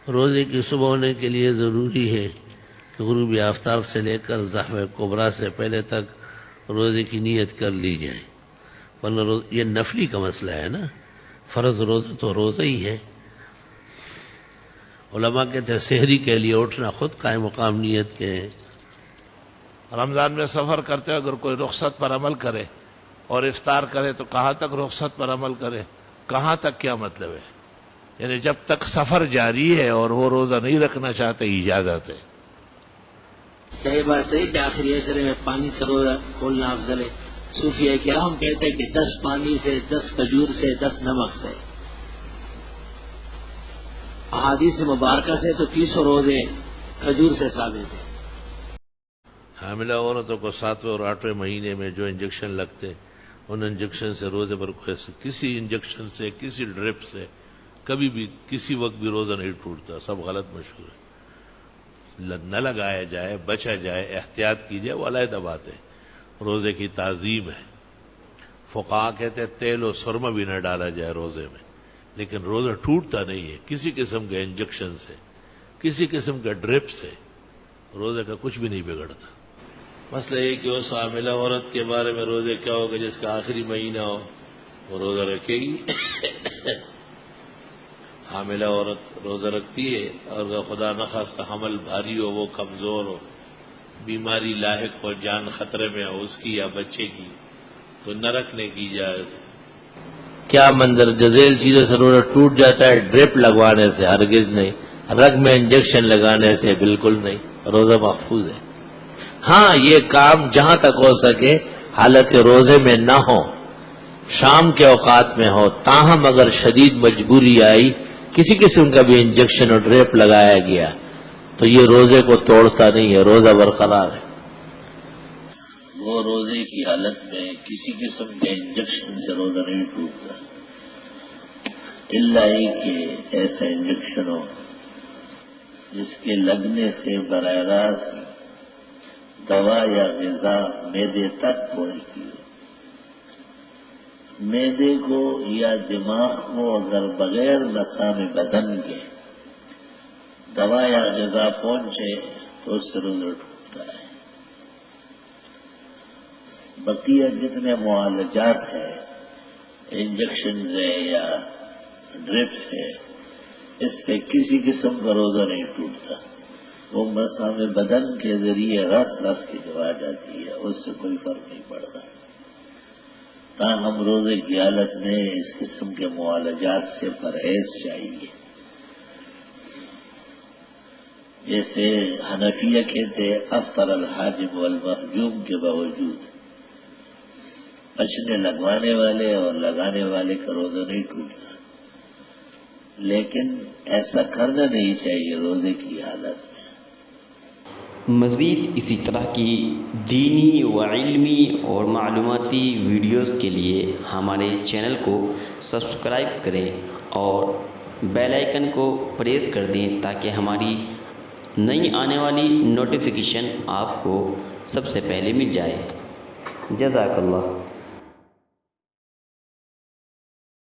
روزے کی صبح ہونے کے لیے ضروری ہے کہ غروب آفتاب سے لے کر زحمہ کبریٰ سے پہلے تک روزے کی نیت کر لی جائے، ورنہ یہ نفلی کا مسئلہ ہے نا، فرض روزہ تو روزہ ہی ہے۔ علماء کہتے ہیں سحری کے لیے اٹھنا خود قائم مقام نیت کے ہیں۔ رمضان میں سفر کرتے اگر کوئی رخصت پر عمل کرے اور افطار کرے تو کہاں تک رخصت پر عمل کرے؟ کہاں تک کیا مطلب ہے؟ یعنی جب تک سفر جاری ہے اور وہ روزہ نہیں رکھنا چاہتے اجازت ہے۔ صحیح بات صحیح کہ آخری عشرے میں پانی سے روزہ کھولنا افضل ہے۔ صوفیہ کرام کہتے ہیں کہ 10 پانی سے، 10 کھجور سے، 10 نمک سے۔ احادیث مبارکہ سے تو 30 روزے کھجور سے ثابت ہے۔ حاملہ عورتوں کو 7ویں اور 8ویں مہینے میں جو انجیکشن لگتے ان انجیکشن سے روزے پر کسی انجیکشن سے، کسی ڈرپ سے کبھی بھی کسی وقت بھی روزہ نہیں ٹوٹتا، سب غلط مشہور ہے۔ نہ لگایا جائے، بچا جائے، احتیاط کی جائے، وہ علیحدہ بات ہے، روزے کی تعظیم ہے۔ فقہا کہتے ہیں تیل و سرما بھی نہ ڈالا جائے روزے میں، لیکن روزہ ٹوٹتا نہیں ہے کسی قسم کے انجیکشن سے، کسی قسم کے ڈرپ سے روزے کا کچھ بھی نہیں بگڑتا۔ مسئلہ یہ کہ اس حاملہ عورت کے بارے میں روزے کیا ہوگا جس کا آخری مہینہ ہو، وہ روزہ رکھے گی؟ حاملہ عورت روزہ رکھتی ہے اور اگر خدا نخواستہ حمل بھاری ہو، وہ کمزور ہو، بیماری لاحق ہو، جان خطرے میں ہو اس کی یا بچے کی، تو نہ رکھنے کی اجازت ہے۔ کیا منظر جزیل چیزوں سے روزہ ٹوٹ جاتا ہے؟ ڈرپ لگوانے سے ہرگز نہیں، رگ میں انجیکشن لگانے سے بالکل نہیں، روزہ محفوظ ہے۔ ہاں یہ کام جہاں تک ہو سکے حالت روزے میں نہ ہو، شام کے اوقات میں ہو، تاہم اگر شدید مجبوری آئی، کسی قسم کا بھی انجیکشن اور ڈریپ لگایا گیا تو یہ روزے کو توڑتا نہیں ہے، روزہ برقرار ہے۔ وہ روزے کی حالت میں کسی قسم کے انجیکشن سے روزہ نہیں ٹوٹتا، الا ہی کہ ایسا انجیکشن ہو جس کے لگنے سے براہ راست دوا یا غذا معدے تک پہنچتی ہو۔ معدے کو یا دماغ کو اگر بغیر نسام بدن کے دوا یا غذا پہنچے تو اس سے روزہ ٹوٹتا ہے۔ بقیہ جتنے معالجات ہیں، انجیکشن سے یا ڈرپ سے، اس سے کسی قسم کا روزہ نہیں ٹوٹتا، وہ مسام بدن کے ذریعے رس کی دوا جاتی ہے، اس سے کوئی فرق نہیں پڑتا۔ تاہم روزے کی حالت میں اس قسم کے معالجات سے پرہیز چاہیے۔ جیسے حنفیہ کہتے ہیں افطر الحاجم والمحجوم کے باوجود بچنے لگوانے والے اور لگانے والے کا روزہ نہیں ٹوٹتا، لیکن ایسا کرنا نہیں چاہیے روزے کی حالت میں۔ مزید اسی طرح کی دینی و علمی اور معلوماتی ویڈیوز کے لیے ہمارے چینل کو سبسکرائب کریں اور بیل آئیکن کو پریس کر دیں تاکہ ہماری نئی آنے والی نوٹیفیکیشن آپ کو سب سے پہلے مل جائے۔ جزاک اللہ۔